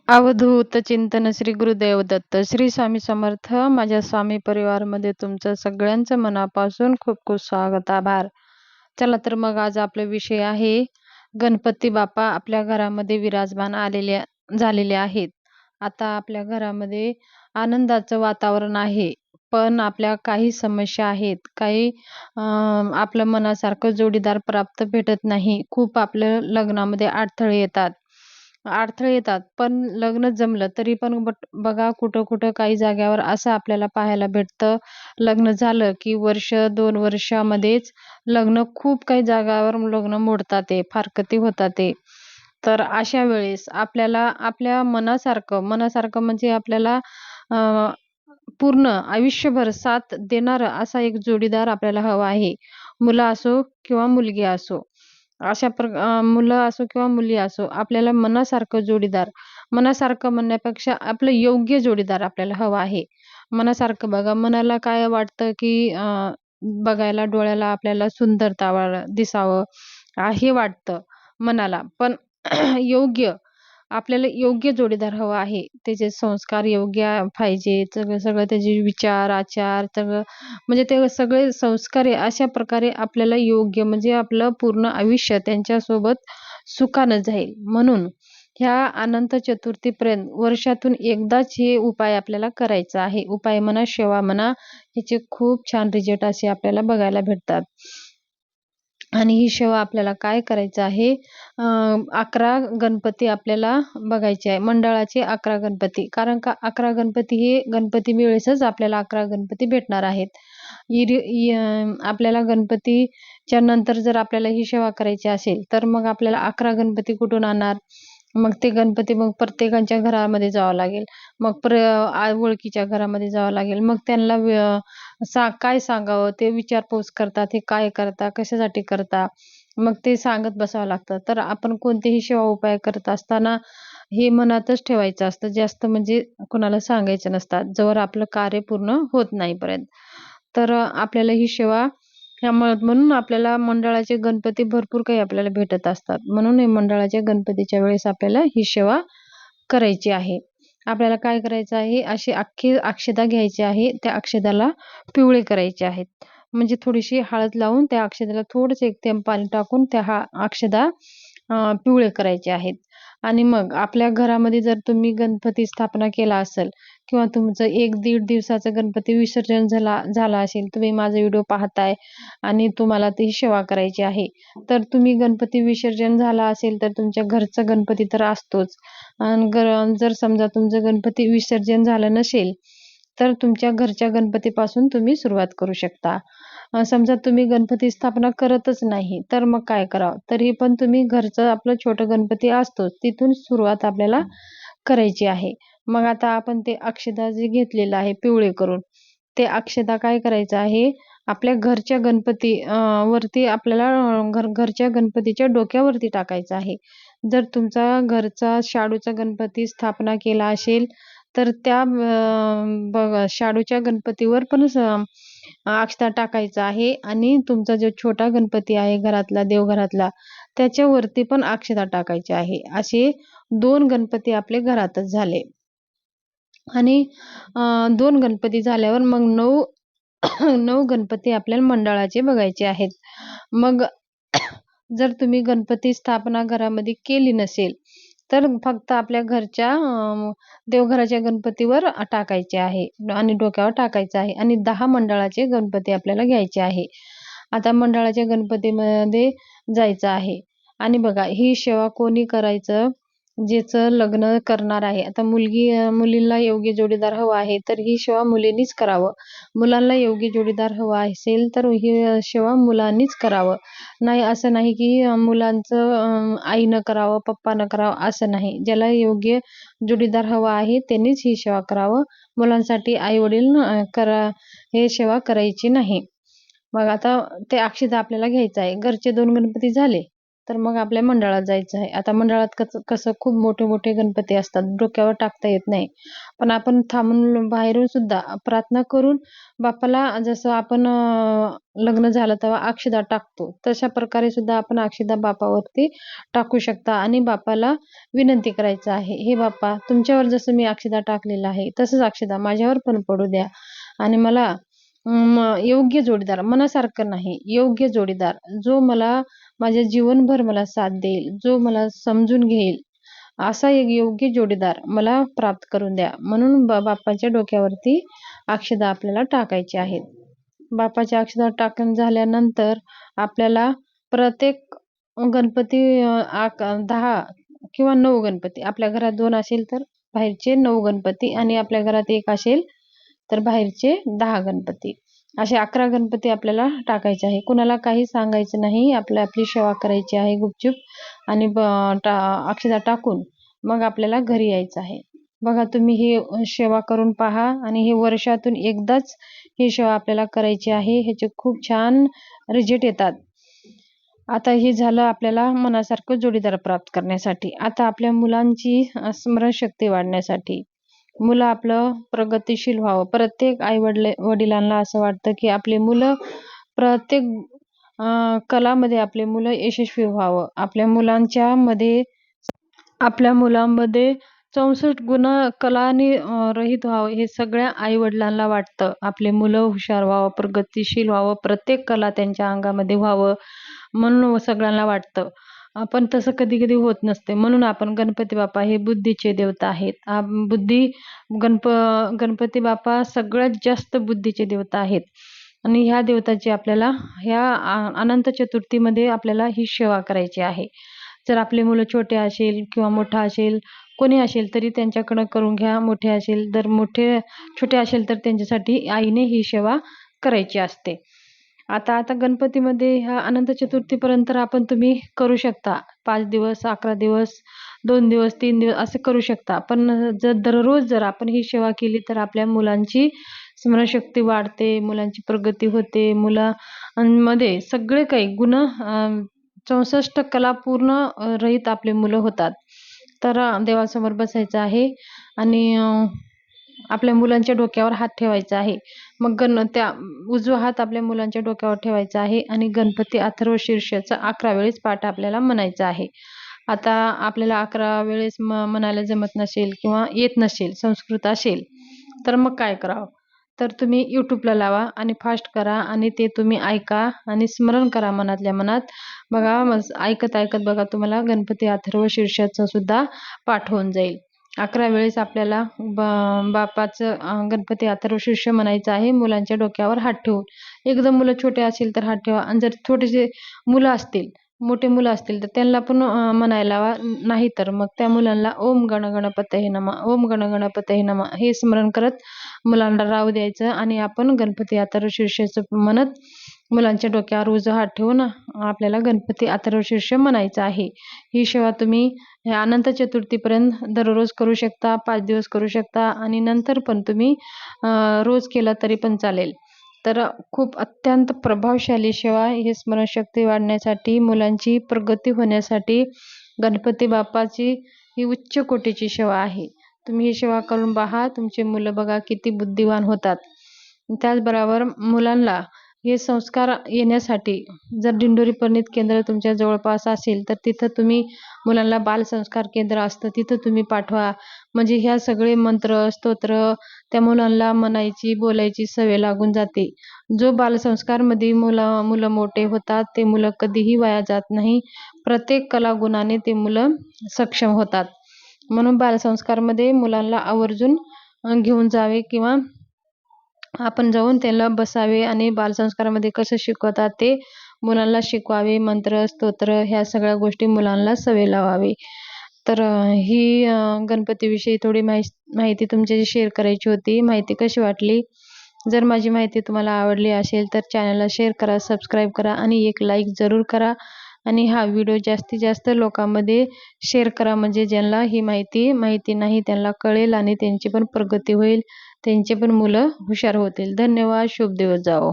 अवधूत चिंतन श्री गुरुदेव दत्त श्री स्वामी समर्थ. माझ्या स्वामी परिवारमध्ये तुमचं सगळ्यांचं मनापासून खूप खूप स्वागत, आभार. चला तर मग आज आपला विषय आहे गणपती बाप्पा आपल्या घरामध्ये विराजमान झालेले आहेत. आता आपल्या घरामध्ये आनंदाचं वातावरण आहे, पण आपल्या काही समस्या आहेत. काही आपल्या मनासारखं जोडीदार प्राप्त भेटत नाही. खूप आपल्या लग्नामध्ये अडथळे येतात, पण लग्न जमलं तरी पण बघा कुठं-कुठं काही जाग्यावर असं आपल्याला पाहायला भेटतं, लग्न झालं की वर्ष 2 वर्षामध्येच खूप काही जागावर लग्न मोडतात ते, फारकती होतात ते. तर अशा वेळेस आपल्याला आपल्या मनासारखं म्हणजे आपल्याला अ, पूर्ण आयुष्यभर साथ देणारा असा एक जोडीदार आपल्याला हवा आहे. मुलं असो किंवा मुलगी असो. मुलं असो किंवा मुली असो, आपल्याला मनासारखं म्हणण्यापेक्षा आपलं योग्य जोडीदार आपल्याला हवा आहे. मनासारखं बघा, मनाला काय वाटतं, की बघायला डोळ्याला आपल्याला दिसावं हे वाटतं मनाला. पण आपल्याला योग्य जोडीदार हवा आहे. त्याचे संस्कार योग्य पाहिजे. सगळं सगळं त्याचे विचार, आचार सगळं म्हणजे ते सगळे संस्कार आहे अशा प्रकारे आपल्याला योग्य म्हणजे आपलं पूर्ण आयुष्य त्यांच्यासोबत सुखानं जाईल. म्हणून ह्या अनंत चतुर्थीपर्यंत वर्षातून एकदाच हे उपाय आपल्याला करायचा आहे. उपाय म्हणा, सेवा म्हणा, ह्याचे खूप छान रिझल्ट असे आपल्याला बघायला भेटतात. आणि ही सेवा आपल्याला काय करायचं आहे, 11 गणपती आपल्याला बघायचे आहे. मंडळाचे 11 गणपती. कारण का 11 गणपती हे गणपती वेळेसच आपल्याला 11 गणपती भेटणार आहेत. आपल्याला गणपतीच्या नंतर जर आपल्याला ही सेवा करायची असेल, तर मग आपल्याला 11 गणपती कुठून आणणार? मग ते गणपती प्रत्येकाच्या घरामध्ये जावं लागेल. मग ओळखीच्या घरामध्ये जावं लागेल. मग त्यांना काय सांगावं ते विचारपूस करतात. हे काय करता? कशासाठी करता? मग ते सांगत बसावं लागतं. तर आपण कोणतेही सेवा उपाय करत असताना हे मनातच ठेवायचं असतं. जास्त म्हणजे कोणाला सांगायचं नसतात, जोवर आपलं कार्य पूर्ण होत नाहीपर्यंत. तर आपल्याला ही सेवा म्हणून आपल्याला मंडळाचे गणपती भरपूर काही आपल्याला भेटत असतात. म्हणून हे मंडळाच्या गणपतीच्या वेळेस आपल्याला ही सेवा करायची आहे. आपल्याला काय करायचं आहे, अशी अख्खी अक्षता घ्यायची आहे. त्या अक्षताला पिवळे करायचे आहेत. म्हणजे थोडीशी हळद लावून त्या अक्षतेला थोडंसं 1 थेंब पाणी टाकून त्या अक्षता पिवळे करायचे आहेत. आणि मग आपल्या घरामध्ये जर तुम्ही गणपती स्थापना केला असेल किंवा तुमचं 1-1.5 दिवसाचं गणपती विसर्जन झाला असेल, तुम्ही माझा व्हिडिओ पाहताय आणि तुम्हाला ती सेवा करायची आहे. तर तुम्ही गणपती विसर्जन झाला असेल, तर तुमच्या घरचा गणपती तर असतोच. अन् जर समजा तुमचं गणपती विसर्जन झालं नसेल, तर तुमच्या घरच्या गणपतीपासून तुम्ही सुरुवात करू शकता. समजा तुम्ही गणपती स्थापना करतच नाही, तर मग काय करावं? तरी पण तुम्ही घरचं आपलं छोटं गणपती असतोच, तिथून सुरुवात आपल्याला करायची आहे. मग आता आपण ते अक्षता जे घेतलेलं आहे पिवळे करून, ते अक्षता काय करायचं आहे, आपल्या घरच्या वरती आपल्याला घरच्या गणपतीच्या डोक्यावरती टाकायचं आहे. जर तुमचा घरचा शाडूचा गणपती स्थापना केला असेल, तर त्या शाडूच्या गणपतीवर पण अक्षता टाकायचा आहे आणि तुमचा जो छोटा गणपती आहे घरातला, देवघरातला, त्याच्यावरती पण अक्षता टाकायची आहे. असे 2 गणपती आपले घरातच झाले. आणि 2 गणपती झाल्यावर मग 9 9 गणपती आपल्याला मंडळाचे बघायचे आहेत. मग जर तुम्ही गणपती स्थापना घरामध्ये केली नसेल, तर फक्त आपल्या घरच्या देवघराच्या गणपतीवर टाकायचे आहे आणि डोक्यावर टाकायचं आहे आणि 10 मंडळाचे गणपती आपल्याला घ्यायचे आहे. आता मंडळाच्या गणपतीमध्ये जायचं आहे आणि बघा ही सेवा कोणी करायचं? ज्याचं लग्न करणार आहे. आता मुलींना योग्य जोडीदार हवा आहे, तर ही सेवा मुलींनीच करावं. मुलांना योग्य जोडीदार हवा असेल, तर ही सेवा मुलांनीच करावं. नाही असं नाही, की मुलांचं आईनं करावं, पप्पानं करावं असं नाही. ज्याला योग्य जोडीदार हवा आहे त्यांनीच ही सेवा करावं. मुलांसाठी आई-वडील हे सेवा करायची नाही. मग आता ते अक्षता आपल्याला घ्यायचं आहे. घरचे 2 गणपती झाले. तर मग आपल्या मंडळात जायचं आहे. आता मंडळात कसं खूप मोठे-मोठे गणपती असतात, डोक्यावर टाकता येत नाही. पण आपण थांबून बाहेरून सुद्धा प्रार्थना करून बाप्पाला जसं आपण लग्न झालं तेव्हा अक्षदा टाकतो, तशा प्रकारे सुद्धा आपण अक्षदा बाप्पावरती टाकू शकता आणि बाप्पाला विनंती करायचं आहे, "हे बाप्पा, तुमच्यावर जसं मी अक्षदा टाकलेला आहे, तसंच अक्षदा माझ्यावर पण पडू द्या आणि मला योग्य जोडीदार, मनासारखं नाही, योग्य जोडीदार, जो मला माझ्या जीवनभर मला साथ देईल, जो मला समजून घेईल, असा एक योग्य जोडीदार मला प्राप्त करून द्या." म्हणून बाप्पाच्या डोक्यावरती अक्षदा आपल्याला टाकायची आहेत. बाप्पाच्या अक्षदा टाकून झाल्यानंतर आपल्याला प्रत्येक गणपती 10 किंवा 9 गणपती, आपल्या घरात 2 असेल तर बाहेरचे 9 गणपती आणि आपल्या घरात 1 असेल तर बाहेरचे 10 गणपती. असे 11 गणपती आपल्याला टाकायचे आहे. कुणाला काही सांगायचं नाही. आपली सेवा करायची आहे गुपचूप आणि अक्षता टाकून मग आपल्याला घरी यायचं आहे. बघा तुम्ही ही सेवा करून पहा आणि हे वर्षातून एकदाच ही सेवा आपल्याला करायची आहे. ह्याचे खूप छान रिझल्ट येतात. आता हे झालं आपल्याला मनासारखं जोडीदार प्राप्त करण्यासाठी. आता आपल्या मुलांची स्मरणशक्ती वाढण्यासाठी. मुलं आपलं प्रगतिशील व्हावं. प्रत्येक वडिलांना असं वाटतं, की आपली मुलं प्रत्येक कलामध्ये आपले मुलं यशस्वी व्हावं. आपल्या मुलांमध्ये 64 गुण कलांनी रहित व्हावं, हे सगळ्या आई-वडिलांना वाटतं. आपले मुलं हुशार व्हावं, प्रगतिशील व्हावं, प्रत्येक कला त्यांच्या अंगामध्ये व्हावं, म्हणून सगळ्यांना वाटतं. पण तसं कधी-कधी होत नसते. म्हणून आपण गणपती बाप्पा हे बुद्धीचे देवता आहेत. गणपती बाप्पा सगळ्यात जास्त बुद्धीचे देवता आहेत आणि ह्या देवताची आपल्याला अनंत चतुर्थीमध्ये आपल्याला ही सेवा करायची आहे. जर आपले मुलं छोटे असेल किंवा मोठा असेल, कोणी असेल तरी त्यांच्याकडं करून घ्या. मोठे असेल तर छोटे असेल तर त्यांच्यासाठी आईने ही सेवा करायची असते. आता गणपतीमध्ये ह्या अनंत चतुर्थीपर्यंत तुम्ही करू शकता. 5 दिवस, 11 दिवस, 2 दिवस, 3 दिवस असं करू शकता. पण दररोज जर आपण ही सेवा केली तर आपल्या मुलांची स्मरणशक्ती वाढते, मुलांची प्रगती होते, मुलांमध्ये सगळे काही गुण 64 कला पूर्ण रहित आपले मुलं होतात. तर देवासमोर बसायचं आहे आणि आपल्या मुलांच्या डोक्यावर हात ठेवायचा आहे. मग त्या उजवा हात आपल्या मुलांच्या डोक्यावर ठेवायचा आहे आणि गणपती अथर्वशीर्षाचा 11 वेळेस पाठ आपल्याला म्हणायचा आहे. आता आपल्याला 11 वेळेस म्हणायला जमत नसेल किंवा येत नसेल, संस्कृत असेल, तर मग काय करावं? तर तुम्ही YouTubeला लावा आणि फास्ट करा आणि ते तुम्ही ऐका आणि स्मरण करा मनातल्या मनात. बघा ऐकत-ऐकत बघा तुम्हाला गणपती अथर्वशीर्षाचा सुद्धा पाठ होऊन जाईल. 11 वेळेस आपल्याला बाप्पाचं गणपती अथर्वशीर्ष म्हणायचं आहे मुलांच्या डोक्यावर हात ठेवून. एकदम मुलं छोटे असतील तर हात ठेवा आणि जर छोटेसे मुलं असतील, मोठे मुलं असतील तर त्यांना पण म्हणायला लावा. नाही तर मग त्या मुलांना ओम गण गणपतये नमः, ओम गण गणपतये नमः हे स्मरण करत मुलांना राहू द्यायचं आणि आपण गणपती अथर्वशीर्षाचं म्हणत मुलांच्या डोक्यावर उजवा हात ठेवून आपल्याला गणपती अथर्वशीर्ष म्हणायचं आहे. ही सेवा तुम्ही अनंत चतुर्थीपर्यंत दररोज करू शकता, 5 दिवस करू शकता आणि नंतर पण तुम्ही रोज केला तरी पण चालेल. तर खूप अत्यंत प्रभावशाली सेवा ही स्मरणशक्ती वाढण्यासाठी, मुलांची प्रगती होण्यासाठी गणपती बाप्पाची ही उच्च कोटीची सेवा आहे. तुम्ही ही सेवा करून पहा. तुमची मुलं बघा किती बुद्धिवान होतात. त्याचबरोबर मुलांना हे संस्कार येण्यासाठी जर दिंडोरी परिणित केंद्र तुमच्या जवळपास असेल तर तिथं तुम्ही मुलांना बालसंस्कार केंद्र असतं तिथं तुम्ही पाठवा. म्हणजे ह्या सगळे मंत्र, स्तोत्र त्या मुलांना म्हणायची, बोलायची सवय लागून जाते. जो बालसंस्कारमध्ये मुलं मोठे होतात, ते मुलं कधीही वाया जात नाही. प्रत्येक कलागुणाने ते मुलं सक्षम होतात. म्हणून बालसंस्कारमध्ये मुलांना आवर्जून घेऊन जावे किंवा आपण जाऊन त्याला बसावे आणि बालसंस्कारामध्ये कसं शिकवतात ते मुलांना शिकवावे. मंत्र, स्तोत्र ह्या सगळ्या गोष्टी मुलांना सवय लावावी. तर ही गणपतीविषयी थोडी माहिती तुमच्याशी शेअर करायची होती. माहिती कशी वाटली? जर माझी माहिती तुम्हाला आवडली असेल तर चॅनलला शेअर करा, सबस्क्राईब करा आणि एक लाईक जरूर करा आणि हा व्हिडिओ जास्तीत जास्त लोकांमध्ये शेअर करा. म्हणजे ज्यांना ही माहिती नाही त्यांना कळेल आणि त्यांची पण प्रगती होईल. त्यांचे पण मुलं हुशार होतील. धन्यवाद. शुभ दिवस जावो.